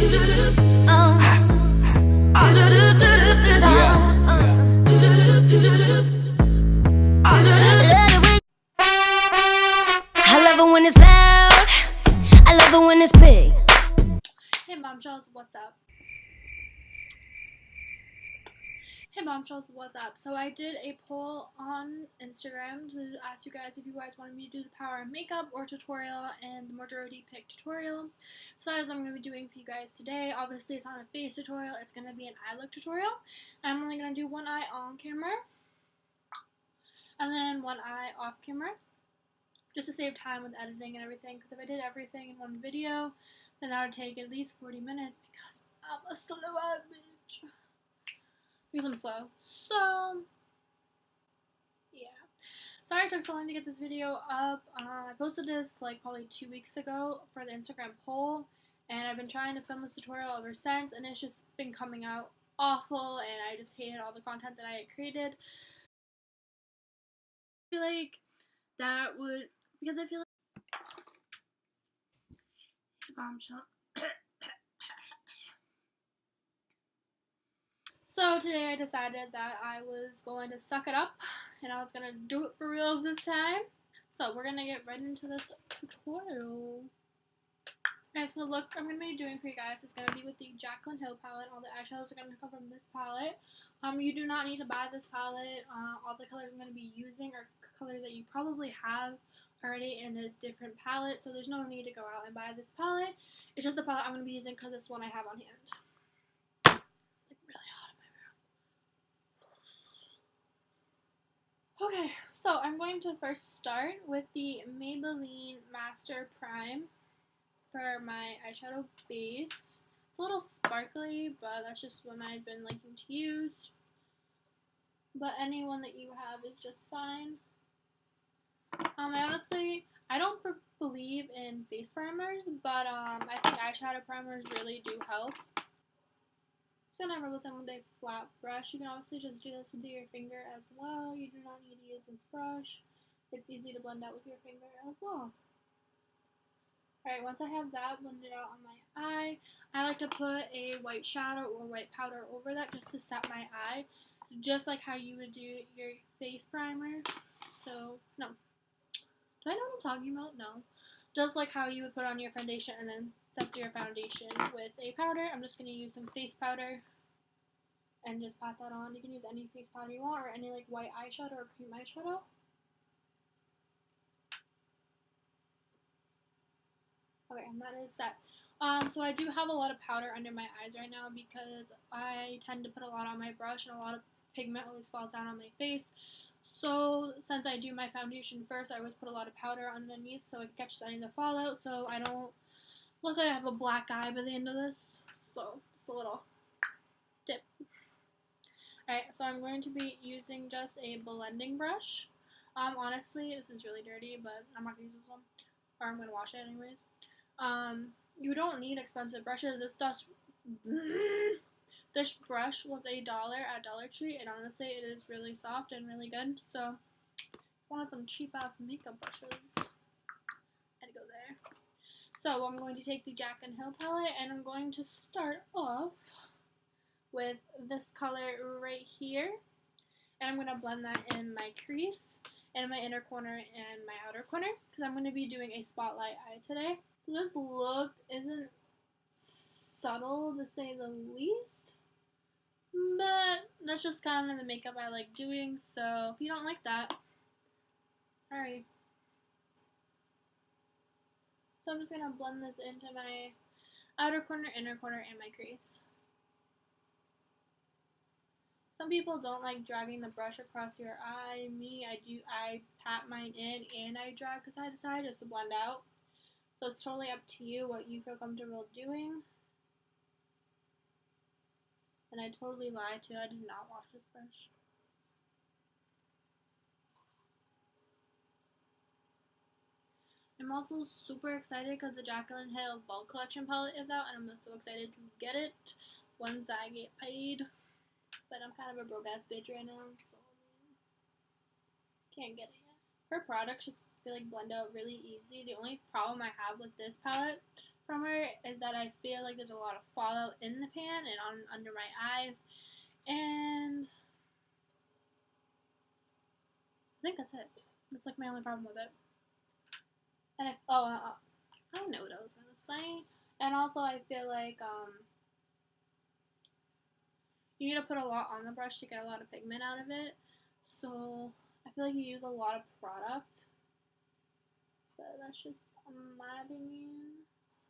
I love it when it's loud. I love it when it's big. Hey Bombshells, what's up? Hey Bombshells, what's up? So I did a poll on Instagram to ask you guys if you guys wanted me to do the power of makeup or tutorial, and the majority picked tutorial. So that is what I'm going to be doing for you guys today. Obviously it's not a face tutorial, it's going to be an eye look tutorial. I'm only going to do one eye on camera and then one eye off camera, just to save time with editing and everything, because if I did everything in one video, then that would take at least 40 minutes, because I'm a slow ass bitch. Because I'm slow. So, yeah. Sorry it took so long to get this video up. I posted this like probably 2 weeks ago for the Instagram poll, and I've been trying to film this tutorial ever since, and it's just been coming out awful, and I just hated all the content that I had created. I feel like that would, because I feel like Bombshell. So today I decided that I was going to suck it up and I was going to do it for reals this time. So we're going to get right into this tutorial. Alright, so the look I'm going to be doing for you guys is going to be with the Jaclyn Hill palette. All the eyeshadows are going to come from this palette. You do not need to buy this palette. All the colors I'm going to be using are colors that you probably have already in a different palette, so there's no need to go out and buy this palette. It's just the palette I'm going to be using because it's one I have on hand. It's like really hot in my room. Okay, so I'm going to first start with the Maybelline Master Prime for my eyeshadow base. It's a little sparkly, but that's just one I've been liking to use. But any one that you have is just fine. I don't believe in face primers, but I think eyeshadow primers really do help. So I rub this in with a flat brush. You can obviously just do this with your finger as well. You do not need to use this brush. It's easy to blend out with your finger as well. Alright, once I have that blended out on my eye, I like to put a white shadow or white powder over that just to set my eye, just like how you would do your face primer. So, no. Do I know what I'm talking about? No. Just like how you would put on your foundation and then set your foundation with a powder. I'm just going to use some face powder and just pat that on. You can use any face powder you want, or any like white eyeshadow or cream eyeshadow. Okay, and that is that. So I do have a lot of powder under my eyes right now because I tend to put a lot on my brush and a lot of pigment always falls down on my face. So since I do my foundation first, I always put a lot of powder underneath so it catches any of the fallout, so I don't look like I have a black eye by the end of this. So just a little tip. Alright, so I'm going to be using just a blending brush. Honestly, this is really dirty, but I'm not going to use this one, or I'm going to wash it anyways. You don't need expensive brushes. This brush was $1 at Dollar Tree, and honestly, it is really soft and really good. So, if you wanted some cheap-ass makeup brushes, I had to go there. So, I'm going to take the Jaclyn Hill palette, and I'm going to start off with this color right here. And I'm going to blend that in my crease, and my inner corner, and my outer corner, because I'm going to be doing a spotlight eye today. So, this look isn't subtle, to say the least. But that's just kind of the makeup I like doing, so if you don't like that, sorry. So I'm just going to blend this into my outer corner, inner corner, and my crease. Some people don't like dragging the brush across your eye. Me, I do. I pat mine in and I drag side to side just to blend out. So it's totally up to you what you feel comfortable doing. And I totally lied too. I did not wash this brush. I'm also super excited because the Jaclyn Hill Fall Collection palette is out, and I'm so excited to get it once I get paid. But I'm kind of a broke ass bitch right now, so can't get it yet. Her products just feel like blend out really easy. The only problem I have with this palette from her is that I feel like there's a lot of fallout in the pan and under my eyes, and I think that's it. That's like my only problem with it. And I don't know what I was gonna say. And also, I feel like you need to put a lot on the brush to get a lot of pigment out of it. So I feel like you use a lot of product, but that's just my opinion.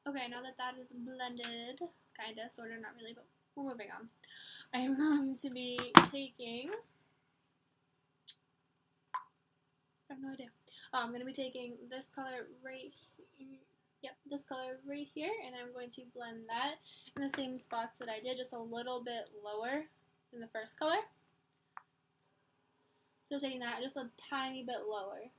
Okay, now that that is blended, kinda, sorta, not really, but we're moving on. I am going to be taking, I have no idea. I'm going to be taking this color right here. Yep, this color right here, and I'm going to blend that in the same spots that I did, just a little bit lower than the first color. So taking that just a tiny bit lower.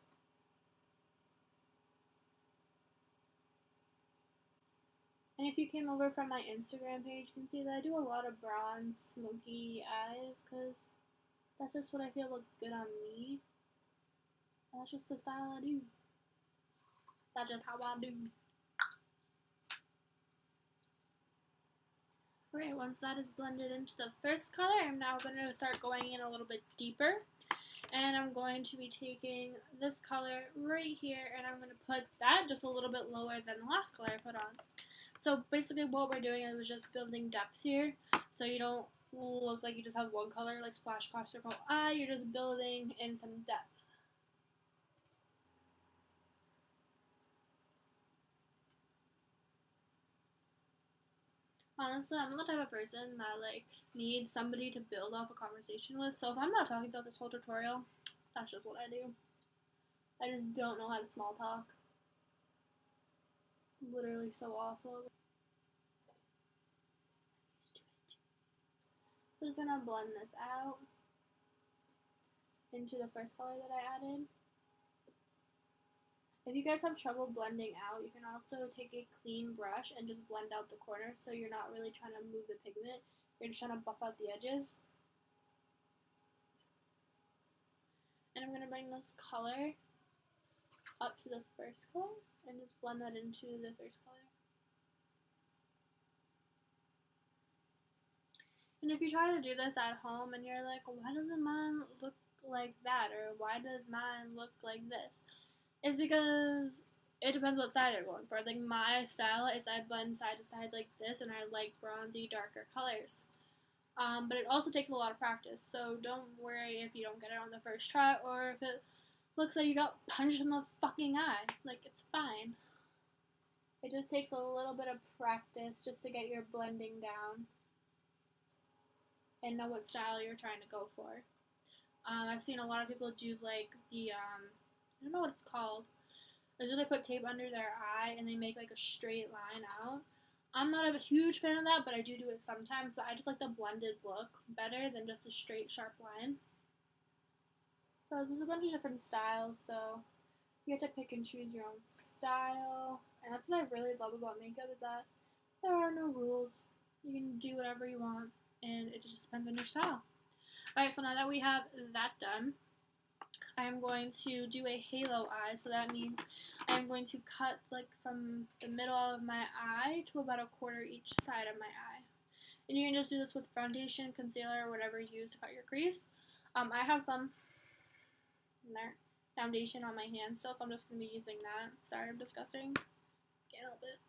And if you came over from my Instagram page, you can see that I do a lot of bronze, smoky eyes, because that's just what I feel looks good on me. That's just the style I do. That's just how I do. Okay, once that is blended into the first color, I'm now going to start going in a little bit deeper. And I'm going to be taking this color right here, and I'm going to put that just a little bit lower than the last color I put on. So basically what we're doing is just building depth here, so you don't look like you just have one color, like splash, cross, circle, eye. You're just building in some depth. Honestly, I'm the type of person that like needs somebody to build off a conversation with. So if I'm not talking throughout this whole tutorial, that's just what I do. I just don't know how to small talk. It's literally so awful. So I'm just gonna blend this out into the first color that I added. If you guys have trouble blending out, you can also take a clean brush and just blend out the corners, so you're not really trying to move the pigment, you're just trying to buff out the edges. And I'm going to bring this color up to the first color and just blend that into the first color. And if you try to do this at home and you're like, why doesn't mine look like that, or why does mine look like this? It's because it depends what side you're going for. Like my style is I blend side to side like this, and I like bronzy, darker colors. But it also takes a lot of practice, so don't worry if you don't get it on the first try, or if it looks like you got punched in the fucking eye. Like, it's fine. It just takes a little bit of practice just to get your blending down and know what style you're trying to go for. I've seen a lot of people do like the, I don't know what it's called. They put tape under their eye and they make like a straight line out. I'm not a huge fan of that, but I do it sometimes. But I just like the blended look better than just a straight, sharp line. So there's a bunch of different styles, so you get to pick and choose your own style. And that's what I really love about makeup, is that there are no rules. You can do whatever you want, and it just depends on your style. Alright, so now that we have that done, I'm going to do a halo eye. So that means I'm going to cut like from the middle of my eye to about a quarter each side of my eye. And you can just do this with foundation, concealer, or whatever you use to cut your crease. I have some foundation on my hand still, so I'm just going to be using that. Sorry, I'm disgusting. Can't help it.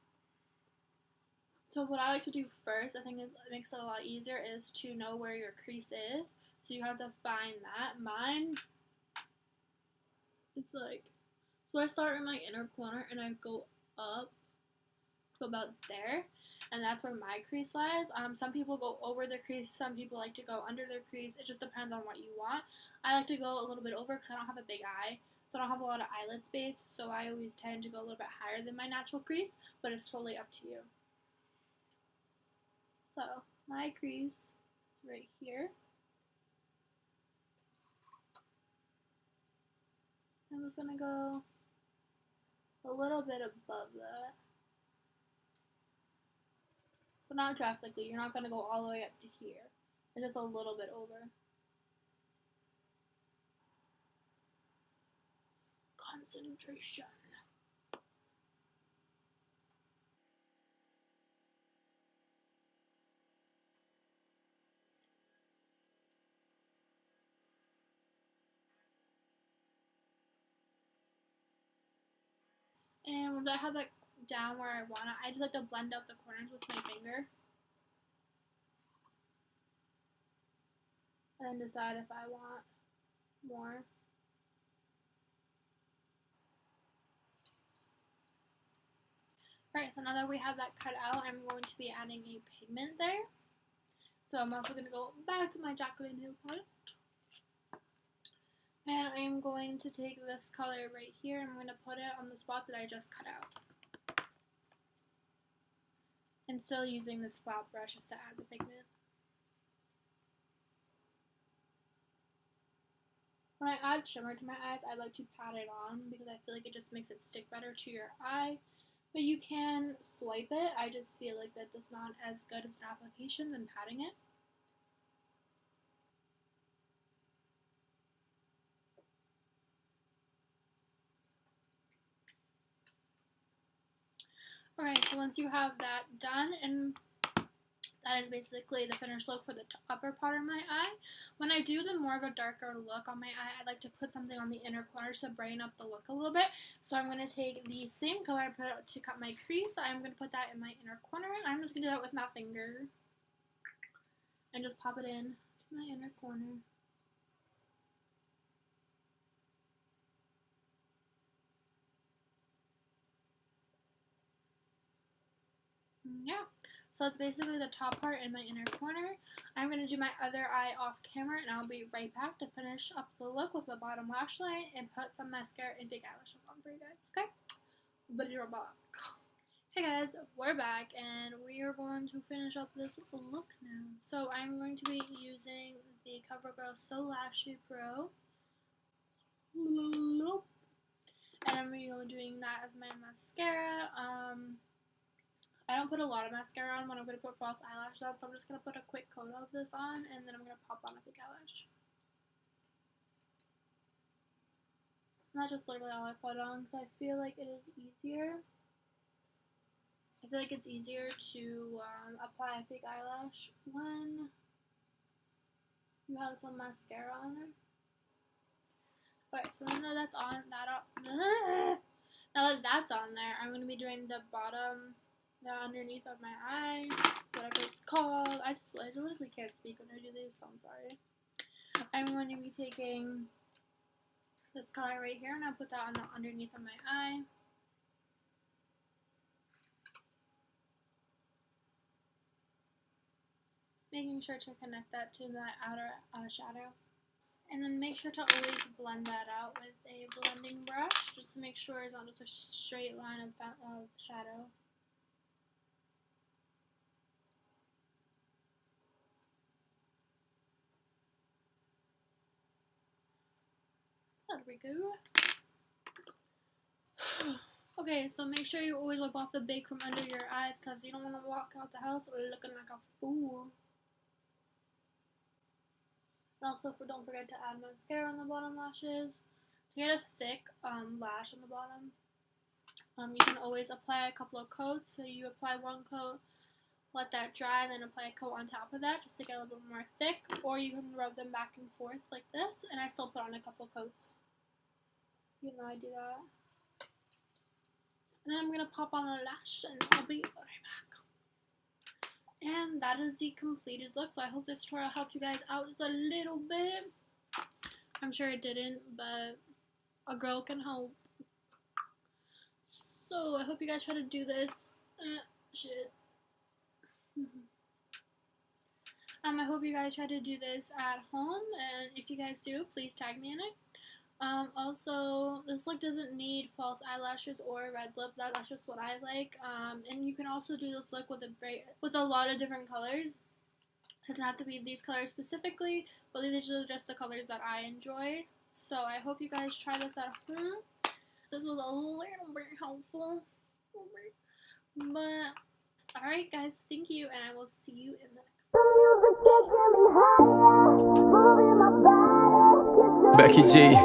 So what I like to do first, I think it makes it a lot easier, is to know where your crease is. So you have to find that. Mine is like, so I start in my inner corner and I go up to about there, and that's where my crease lies. Some people go over their crease, some people like to go under their crease. It just depends on what you want. I like to go a little bit over because I don't have a big eye, so I don't have a lot of eyelid space, so I always tend to go a little bit higher than my natural crease, but it's totally up to you. So my crease is right here. I'm just going to go a little bit above that. But not drastically. You're not going to go all the way up to here. And just a little bit over. Concentration. And once I have that down where I want it, I just like to blend out the corners with my finger. And then decide if I want more. Alright, so now that we have that cut out, I'm going to be adding a pigment there. So I'm also going to go back to my Jaclyn nail palette. And I'm going to take this color right here and I'm going to put it on the spot that I just cut out. And still using this flat brush just to add the pigment. When I add shimmer to my eyes, I like to pat it on because I feel like it just makes it stick better to your eye. But you can swipe it. I just feel like that does not as good as an application than patting it. Alright, so once you have that done, and that is basically the finished look for the upper part of my eye. When I do the more of a darker look on my eye, I like to put something on the inner corners to brighten up the look a little bit. So I'm going to take the same color I put out to cut my crease. I'm going to put that in my inner corner. And I'm just going to do that with my finger. And just pop it in to my inner corner. Yeah, so that's basically the top part in my inner corner. I'm going to do my other eye off camera and I'll be right back to finish up the look with the bottom lash line and put some mascara and fake eyelashes on for you guys, okay? But you're back. Hey guys, we're back and we are going to finish up this look now. So I'm going to be using the CoverGirl So Lashy Pro. And I'm going to be doing that as my mascara. I don't put a lot of mascara on when I'm going to put false eyelashes on, so I'm just going to put a quick coat of this on, and then I'm going to pop on a fake eyelash. And that's just literally all I put on, because I feel like it is easier. I feel like it's easier to apply a fake eyelash when you have some mascara on there. Alright, so now that that's on, now that that's on there, I'm going to be doing the bottom, the underneath of my eye, whatever it's called. I literally can't speak when I do this, so I'm sorry. I'm going to be taking this color right here, and I'll put that on the underneath of my eye. Making sure to connect that to the outer shadow. And then make sure to always blend that out with a blending brush, just to make sure it's not just a straight line of shadow. There we go. Okay, so make sure you always wipe off the bake from under your eyes because you don't want to walk out the house looking like a fool. And also, don't forget to add mascara on the bottom lashes. To get a thick lash on the bottom, you can always apply a couple of coats. So you apply one coat, let that dry, and then apply a coat on top of that just to get a little bit more thick. Or you can rub them back and forth like this, and I still put on a couple coats. You know I do that. And then I'm going to pop on a lash, and I'll be right back. And that is the completed look. So I hope this tutorial helped you guys out just a little bit. I'm sure it didn't, but a girl can help. So I hope you guys try to do this. I hope you guys try to do this at home, and if you guys do, please tag me in it. Also, this look doesn't need false eyelashes or red lip. That's just what I like. And you can also do this look with a lot of different colors. It doesn't have to be these colors specifically, but these are just the colors that I enjoy. So I hope you guys try this at home. This was a little bit helpful. But alright guys, thank you, and I will see you in the next one. Becky G.